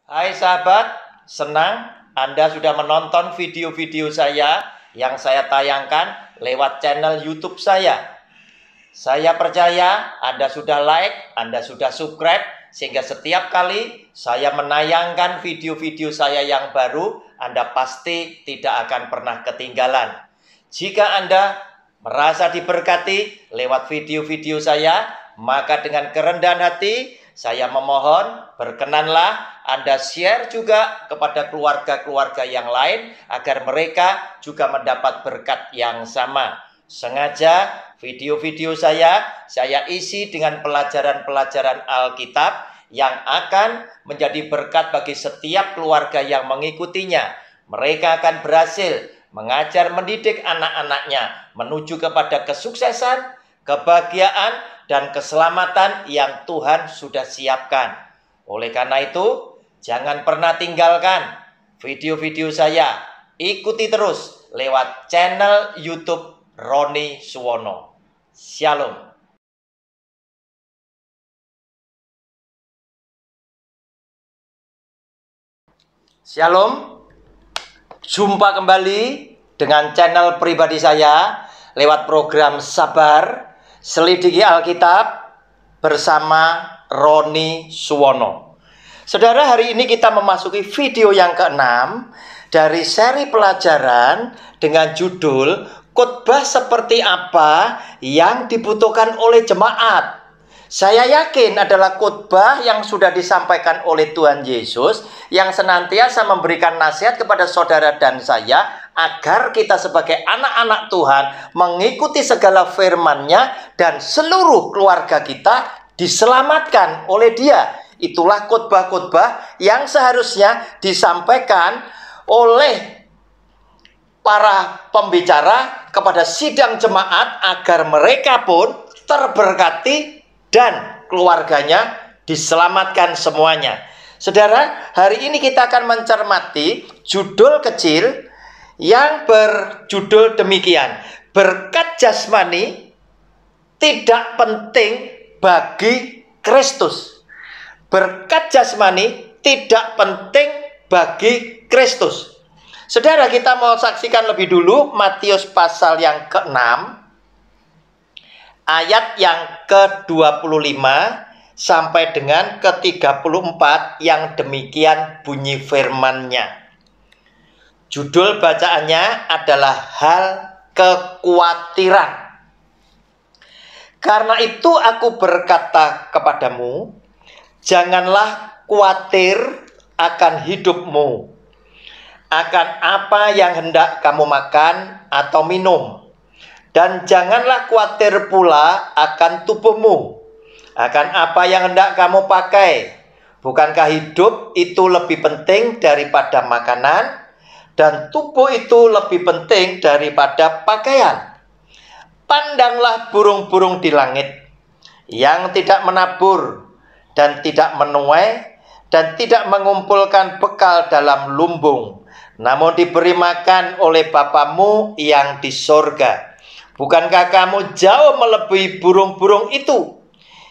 Hai sahabat, senang Anda sudah menonton video-video saya yang saya tayangkan lewat channel YouTube saya. Saya percaya Anda sudah like, Anda sudah subscribe, sehingga setiap kali saya menayangkan video-video saya yang baru, Anda pasti tidak akan pernah ketinggalan. Jika Anda merasa diberkati lewat video-video saya, maka dengan kerendahan hati saya memohon, berkenanlah Anda share juga kepada keluarga-keluarga yang lain agar mereka juga mendapat berkat yang sama. Sengaja video-video saya isi dengan pelajaran-pelajaran Alkitab yang akan menjadi berkat bagi setiap keluarga yang mengikutinya. Mereka akan berhasil mengajar mendidik anak-anaknya menuju kepada kesuksesan, kebahagiaan, dan keselamatan yang Tuhan sudah siapkan. Oleh karena itu, jangan pernah tinggalkan video-video saya. Ikuti terus lewat channel YouTube Roni Suwono. Shalom. Shalom. Jumpa kembali dengan channel pribadi saya lewat program Sabar Selidiki Alkitab bersama Roni Suwono. Saudara, hari ini kita memasuki video yang ke-6 dari seri pelajaran dengan judul Khotbah seperti apa yang dibutuhkan oleh jemaat. Saya yakin adalah khotbah yang sudah disampaikan oleh Tuhan Yesus yang senantiasa memberikan nasihat kepada saudara dan saya agar kita sebagai anak-anak Tuhan mengikuti segala firman-Nya dan seluruh keluarga kita diselamatkan oleh Dia. Itulah khotbah-khotbah yang seharusnya disampaikan oleh para pembicara kepada sidang jemaat agar mereka pun terberkati dan keluarganya diselamatkan semuanya. Saudara, hari ini kita akan mencermati judul kecil yang berjudul demikian: berkat jasmani tidak penting bagi Kristus. Berkat jasmani tidak penting bagi Kristus. Saudara, kita mau saksikan lebih dulu Matius pasal yang ke-6 ayat yang ke-25 sampai dengan ke-34 yang demikian bunyi firman-Nya. Judul bacaannya adalah hal kekhawatiran. Karena itu aku berkata kepadamu, janganlah khawatir akan hidupmu, akan apa yang hendak kamu makan atau minum. Dan janganlah khawatir pula akan tubuhmu, akan apa yang hendak kamu pakai. Bukankah hidup itu lebih penting daripada makanan, dan tubuh itu lebih penting daripada pakaian? Pandanglah burung-burung di langit, yang tidak menabur dan tidak menuai dan tidak mengumpulkan bekal dalam lumbung, namun diberi makan oleh Bapamu yang di sorga. Bukankah kamu jauh melebihi burung-burung itu?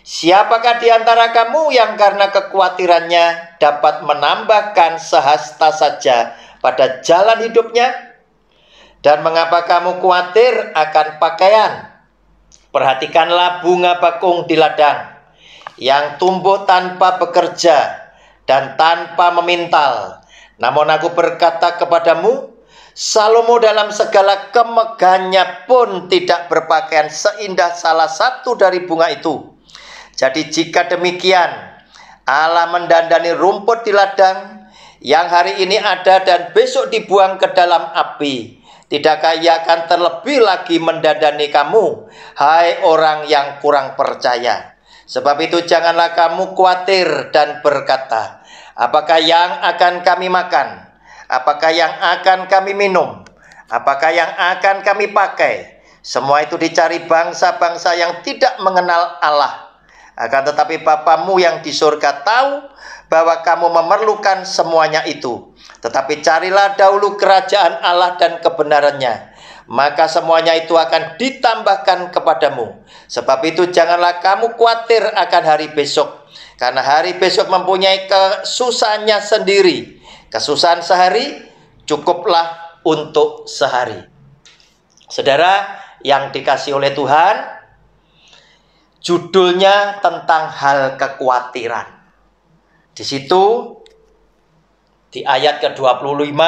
Siapakah di antara kamu yang karena kekhawatirannya dapat menambahkan sehasta saja pada jalan hidupnya? Dan mengapa kamu khawatir akan pakaian? Perhatikanlah bunga bakung di ladang, yang tumbuh tanpa bekerja dan tanpa memintal. Namun aku berkata kepadamu, Salomo dalam segala kemegahannya pun tidak berpakaian seindah salah satu dari bunga itu. Jadi jika demikian, Allah mendandani rumput di ladang yang hari ini ada dan besok dibuang ke dalam api, tidakkah Ia akan terlebih lagi mendandani kamu, hai orang yang kurang percaya? Sebab itu janganlah kamu khawatir dan berkata, apakah yang akan kami makan? Apakah yang akan kami minum? Apakah yang akan kami pakai? Semua itu dicari bangsa-bangsa yang tidak mengenal Allah. Akan tetapi Bapamu yang di surga tahu bahwa kamu memerlukan semuanya itu. Tetapi carilah dahulu kerajaan Allah dan kebenarannya, maka semuanya itu akan ditambahkan kepadamu. Sebab itu janganlah kamu khawatir akan hari besok, karena hari besok mempunyai kesusahannya sendiri. Kesusahan sehari cukuplah untuk sehari. Saudara yang dikasihi oleh Tuhan, judulnya tentang hal kekhawatiran. Di situ di ayat ke-25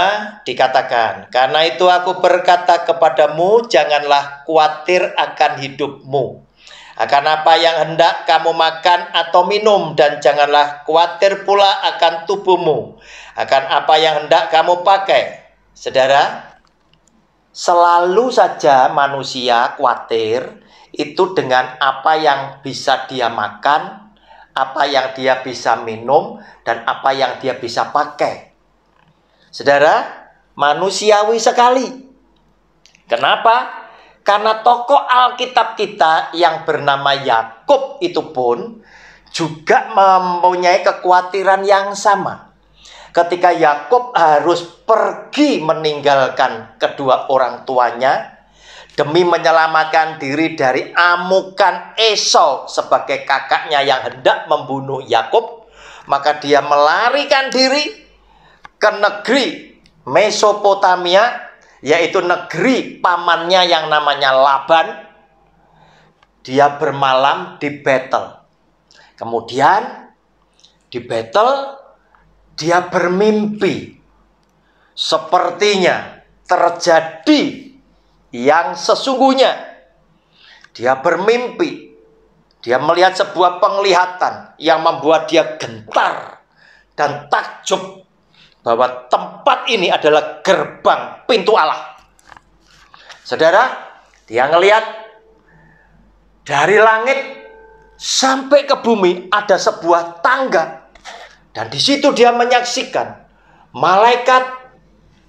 dikatakan, karena itu aku berkata kepadamu, janganlah khawatir akan hidupmu, akan apa yang hendak kamu makan atau minum, dan janganlah khawatir pula akan tubuhmu, akan apa yang hendak kamu pakai. Saudara, selalu saja manusia khawatir itu dengan apa yang bisa dia makan, apa yang dia bisa minum, dan apa yang dia bisa pakai. Saudara, manusiawi sekali. Kenapa? Karena tokoh Alkitab kita yang bernama Yakub itu pun juga mempunyai kekhawatiran yang sama. Ketika Yakub harus pergi meninggalkan kedua orang tuanya demi menyelamatkan diri dari amukan Esau sebagai kakaknya yang hendak membunuh Yakub, maka dia melarikan diri ke negeri Mesopotamia, yaitu negeri pamannya yang namanya Laban. Dia bermalam di Betel. Kemudian di Betel dia bermimpi. Sepertinya terjadi yang sesungguhnya. Dia bermimpi. Dia melihat sebuah penglihatan yang membuat dia gentar dan takjub bahwa tempat ini adalah gerbang pintu Allah. Saudara, dia ngelihat dari langit sampai ke bumi ada sebuah tangga. Dan di situ dia menyaksikan malaikat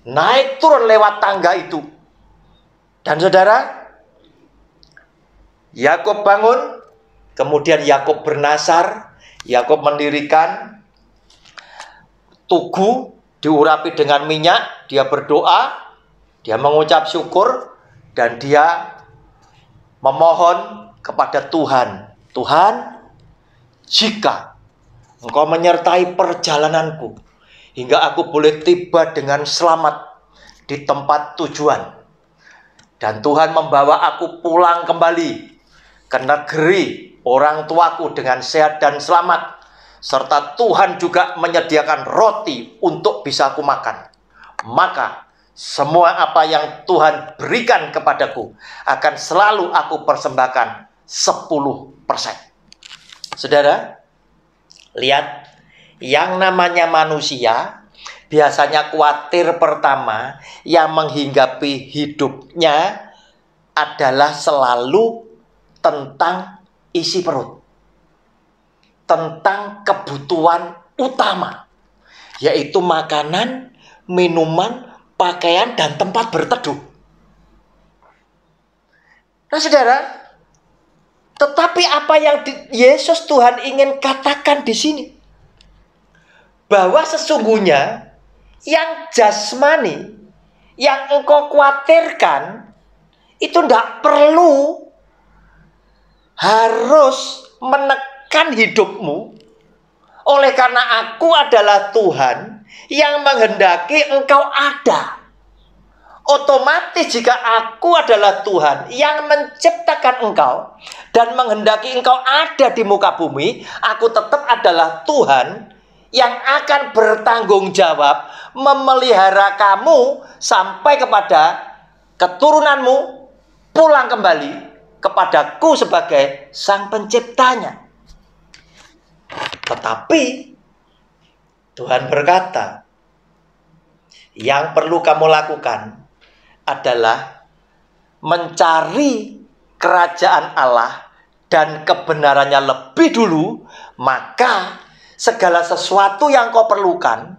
naik turun lewat tangga itu. Dan saudara, Yakub bangun, kemudian Yakub bernasar, Yakub mendirikan tugu, diurapi dengan minyak, dia berdoa, dia mengucap syukur, dan dia memohon kepada Tuhan. Tuhan, jika Engkau menyertai perjalananku, hingga aku boleh tiba dengan selamat di tempat tujuan, dan Tuhan membawa aku pulang kembali ke negeri orang tuaku dengan sehat dan selamat, serta Tuhan juga menyediakan roti untuk bisa aku makan, maka semua apa yang Tuhan berikan kepadaku akan selalu aku persembahkan 10%. Saudara, lihat, yang namanya manusia biasanya khawatir pertama yang menghinggapi hidupnya adalah selalu tentang isi perut, tentang kebutuhan utama, yaitu makanan, minuman, pakaian, dan tempat berteduh. Nah saudara, tetapi apa yang Yesus Tuhan ingin katakan di sini, bahwa sesungguhnya yang jasmani, yang engkau khawatirkan, itu tidak perlu harus menekan hidupmu. Oleh karena aku adalah Tuhan yang menghendaki engkau ada. Otomatis jika aku adalah Tuhan yang menciptakan engkau dan menghendaki engkau ada di muka bumi, aku tetap adalah Tuhan yang akan bertanggung jawab memelihara kamu sampai kepada keturunanmu pulang kembali kepadaku sebagai sang penciptanya. Tetapi Tuhan berkata, yang perlu kamu lakukan adalah mencari kerajaan Allah dan kebenarannya lebih dulu, maka segala sesuatu yang kau perlukan,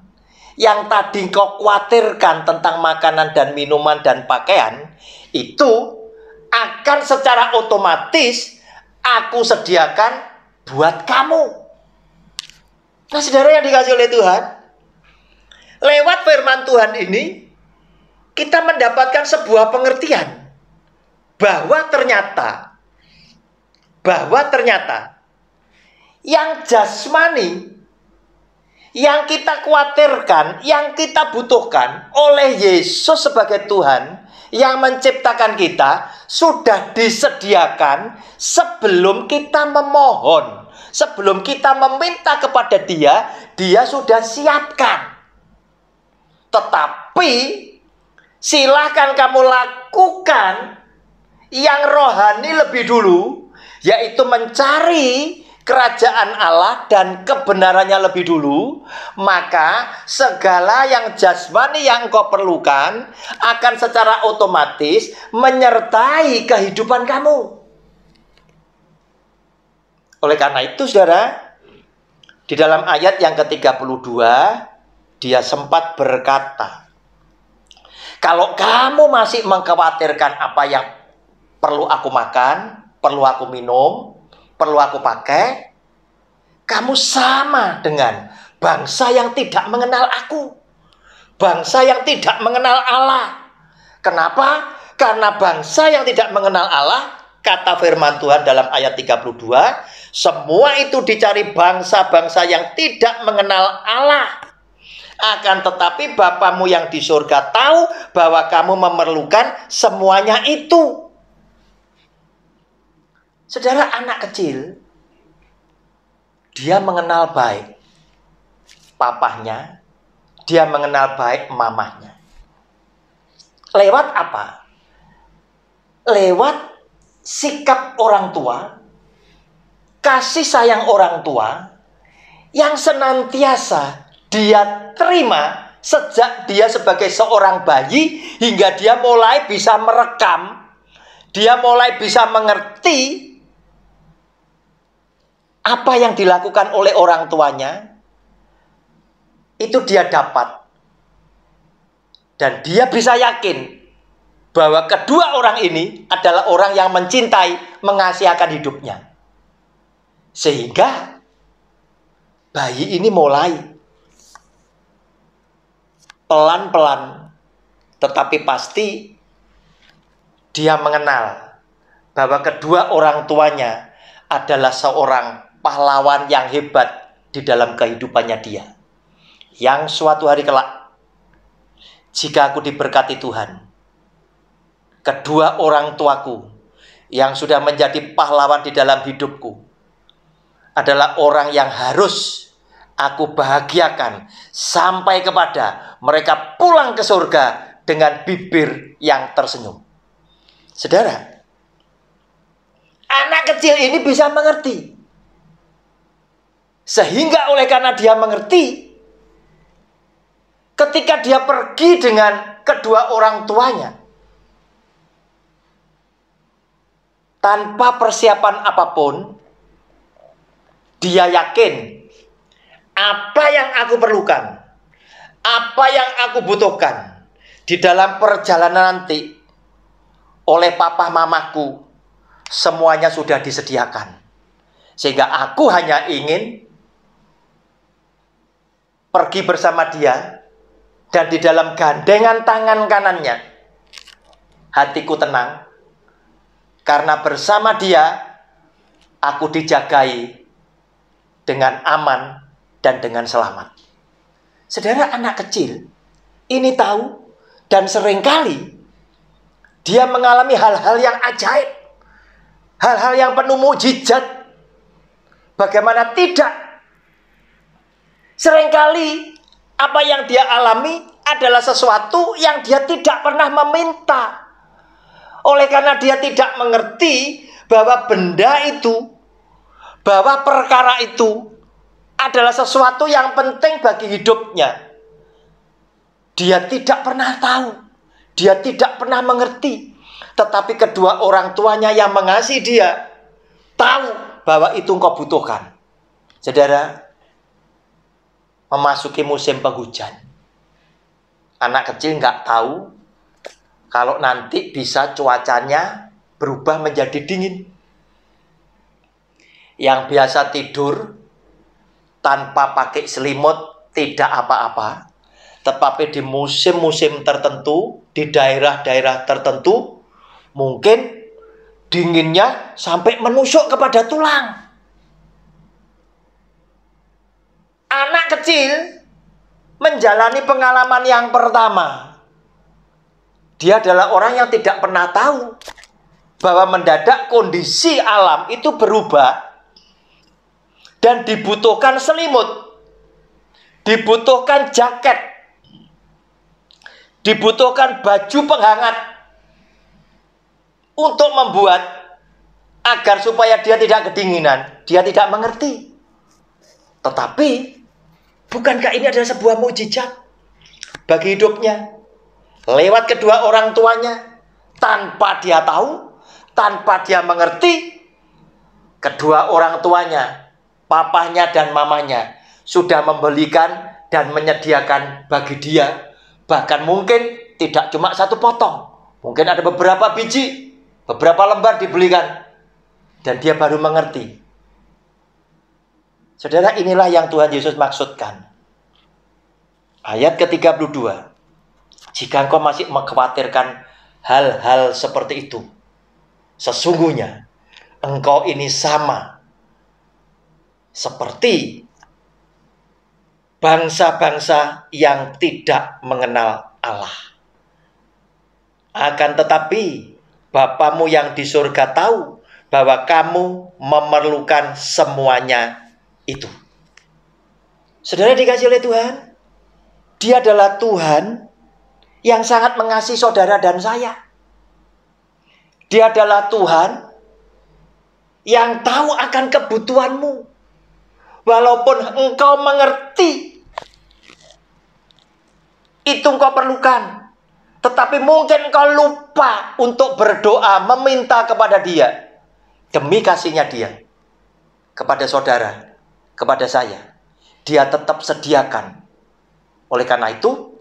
yang tadi kau khawatirkan tentang makanan dan minuman dan pakaian, itu akan secara otomatis aku sediakan buat kamu. Nah saudara yang dikasih oleh Tuhan, lewat firman Tuhan ini, kita mendapatkan sebuah pengertian bahwa ternyata yang jasmani, yang kita khawatirkan, yang kita butuhkan oleh Yesus sebagai Tuhan yang menciptakan kita sudah disediakan sebelum kita memohon, sebelum kita meminta kepada Dia, Dia sudah siapkan. Tetapi silahkan kamu lakukan yang rohani lebih dulu, yaitu mencari kerajaan Allah dan kebenarannya lebih dulu. Maka segala yang jasmani yang engkau perlukan akan secara otomatis menyertai kehidupan kamu. Oleh karena itu, saudara, di dalam ayat yang ke-32 dia sempat berkata, kalau kamu masih mengkhawatirkan apa yang perlu aku makan, perlu aku minum, perlu aku pakai, kamu sama dengan bangsa yang tidak mengenal aku, bangsa yang tidak mengenal Allah. Kenapa? Karena bangsa yang tidak mengenal Allah, kata firman Tuhan dalam ayat 32, semua itu dicari bangsa-bangsa yang tidak mengenal Allah. Akan tetapi Bapamu yang di surga tahu bahwa kamu memerlukan semuanya itu. Saudara, anak kecil, dia mengenal baik papahnya, dia mengenal baik mamahnya. Lewat apa? Lewat sikap orang tua, kasih sayang orang tua, yang senantiasa dia terima sejak dia sebagai seorang bayi hingga dia mulai bisa merekam, dia mulai bisa mengerti apa yang dilakukan oleh orang tuanya. Itu dia dapat. Dan dia bisa yakin bahwa kedua orang ini adalah orang yang mencintai, mengasihi akan hidupnya. Sehingga bayi ini mulai pelan-pelan, tetapi pasti dia mengenal bahwa kedua orang tuanya adalah seorang pahlawan yang hebat di dalam kehidupannya dia. Yang suatu hari kelak, jika aku diberkati Tuhan, kedua orang tuaku yang sudah menjadi pahlawan di dalam hidupku adalah orang yang harus aku bahagiakan sampai kepada mereka pulang ke surga dengan bibir yang tersenyum. Saudara, anak kecil ini bisa mengerti. Sehingga oleh karena dia mengerti, ketika dia pergi dengan kedua orang tuanya, tanpa persiapan apapun, dia yakin apa yang aku perlukan, apa yang aku butuhkan di dalam perjalanan nanti oleh papa mamaku, semuanya sudah disediakan. Sehingga aku hanya ingin pergi bersama dia, dan di dalam gandengan tangan kanannya hatiku tenang, karena bersama dia aku dijagai dengan aman dan dengan selamat. Saudara, anak kecil ini tahu, dan seringkali dia mengalami hal-hal yang ajaib, hal-hal yang penuh mukjizat. Bagaimana tidak? Seringkali apa yang dia alami adalah sesuatu yang dia tidak pernah meminta. Oleh karena dia tidak mengerti bahwa benda itu, bahwa perkara itu adalah sesuatu yang penting bagi hidupnya. Dia tidak pernah tahu, dia tidak pernah mengerti. Tetapi kedua orang tuanya yang mengasihi dia tahu bahwa itu engkau butuhkan. Saudara, memasuki musim penghujan, anak kecil nggak tahu kalau nanti bisa cuacanya berubah menjadi dingin. Yang biasa tidur tanpa pakai selimut tidak apa-apa, Tetapi di musim-musim tertentu, di daerah-daerah tertentu, mungkin dinginnya sampai menusuk kepada tulang. Anak kecil menjalani pengalaman yang pertama. Dia adalah orang yang tidak pernah tahu bahwa mendadak kondisi alam itu berubah dan dibutuhkan selimut, dibutuhkan jaket, dibutuhkan baju penghangat untuk membuat agar supaya dia tidak kedinginan. Dia tidak mengerti. Tetapi bukankah ini adalah sebuah mukjizat bagi hidupnya? Lewat kedua orang tuanya, tanpa dia tahu, tanpa dia mengerti, kedua orang tuanya, papahnya dan mamanya, sudah membelikan dan menyediakan bagi dia. Bahkan mungkin tidak cuma satu potong, mungkin ada beberapa biji, beberapa lembar dibelikan. Dan dia baru mengerti. Saudara, inilah yang Tuhan Yesus maksudkan. Ayat ke-32. Jika engkau masih mengkhawatirkan hal-hal seperti itu, sesungguhnya engkau ini sama seperti bangsa-bangsa yang tidak mengenal Allah. Akan tetapi Bapamu yang di surga tahu bahwa kamu memerlukan semuanya itu. Saudara dikasih oleh Tuhan, Dia adalah Tuhan yang sangat mengasihi saudara dan saya. Dia adalah Tuhan yang tahu akan kebutuhanmu. Walaupun engkau mengerti itu engkau perlukan, tetapi mungkin engkau lupa untuk berdoa, meminta kepada Dia demi kasihnya Dia kepada saudara, kepada saya. Dia tetap sediakan. Oleh karena itu,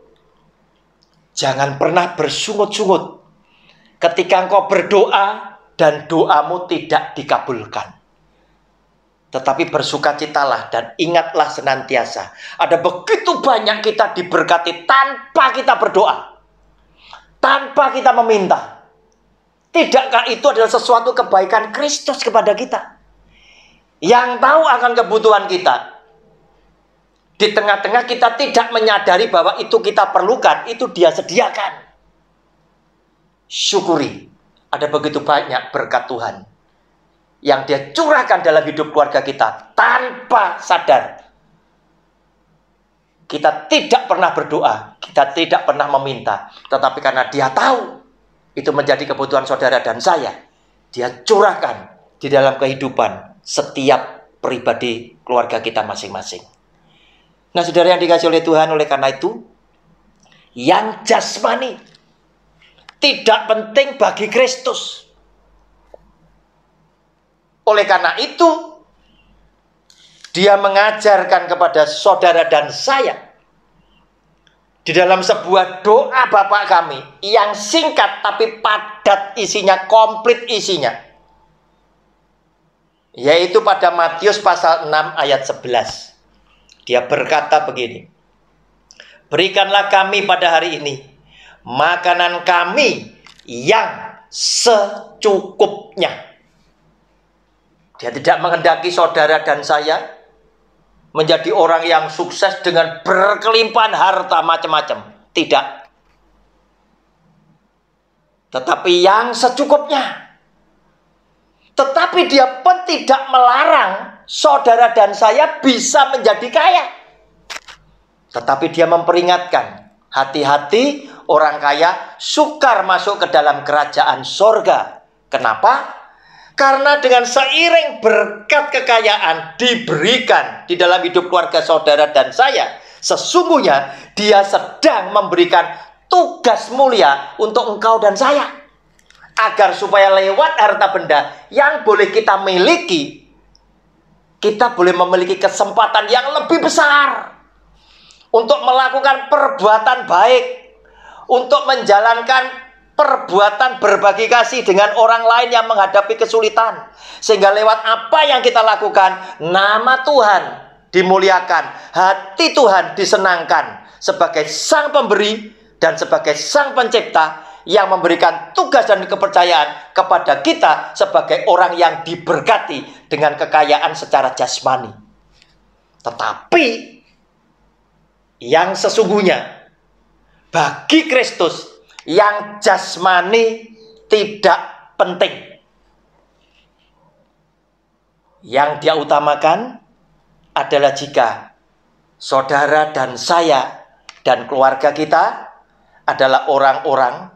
jangan pernah bersungut-sungut ketika engkau berdoa dan doamu tidak dikabulkan. Tetapi bersukacitalah dan ingatlah senantiasa, ada begitu banyak kita diberkati tanpa kita berdoa, tanpa kita meminta. Tidakkah itu adalah sesuatu kebaikan Kristus kepada kita, yang tahu akan kebutuhan kita? Di tengah-tengah kita tidak menyadari bahwa itu kita perlukan, itu Dia sediakan. Syukuri, ada begitu banyak berkat Tuhan yang Dia curahkan dalam hidup keluarga kita tanpa sadar. Kita tidak pernah berdoa, kita tidak pernah meminta, tetapi karena Dia tahu itu menjadi kebutuhan saudara dan saya, Dia curahkan di dalam kehidupan setiap pribadi keluarga kita masing-masing. Nah, saudara yang dikasih oleh Tuhan, oleh karena itu, yang jasmani tidak penting bagi Kristus. Oleh karena itu, Dia mengajarkan kepada saudara dan saya di dalam sebuah doa Bapa kami yang singkat tapi padat isinya, komplit isinya. Yaitu pada Matius pasal 6 ayat 11. Dia berkata begini, berikanlah kami pada hari ini makanan kami yang secukupnya. Dia tidak menghendaki saudara dan saya menjadi orang yang sukses dengan berkelimpahan harta macam-macam. Tidak. Tetapi yang secukupnya. Tetapi Dia pun tidak melarang saudara dan saya bisa menjadi kaya. Tetapi Dia memperingatkan, hati-hati orang kaya sukar masuk ke dalam kerajaan sorga. Kenapa? Karena dengan seiring berkat kekayaan diberikan di dalam hidup keluarga saudara dan saya, sesungguhnya Dia sedang memberikan tugas mulia untuk engkau dan saya. Agar supaya lewat harta benda yang boleh kita miliki, kita boleh memiliki kesempatan yang lebih besar untuk melakukan perbuatan baik, untuk menjalankan perbuatan berbagi kasih dengan orang lain yang menghadapi kesulitan. Sehingga lewat apa yang kita lakukan, nama Tuhan dimuliakan, hati Tuhan disenangkan sebagai Sang Pemberi dan sebagai Sang Pencipta yang memberikan tugas dan kepercayaan kepada kita sebagai orang yang diberkati dengan kekayaan secara jasmani. Tetapi yang sesungguhnya bagi Kristus yang jasmani tidak penting. Yang dia utamakan adalah jika saudara dan saya dan keluarga kita adalah orang-orang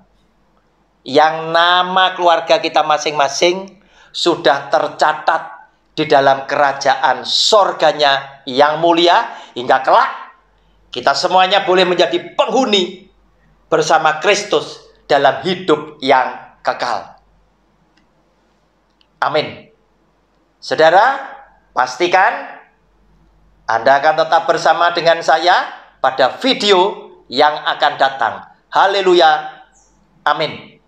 yang nama keluarga kita masing-masing sudah tercatat di dalam kerajaan sorganya yang mulia, hingga kelak kita semuanya boleh menjadi penghuni bersama Kristus dalam hidup yang kekal. Amin. Saudara, pastikan Anda akan tetap bersama dengan saya pada video yang akan datang. Haleluya. Amin.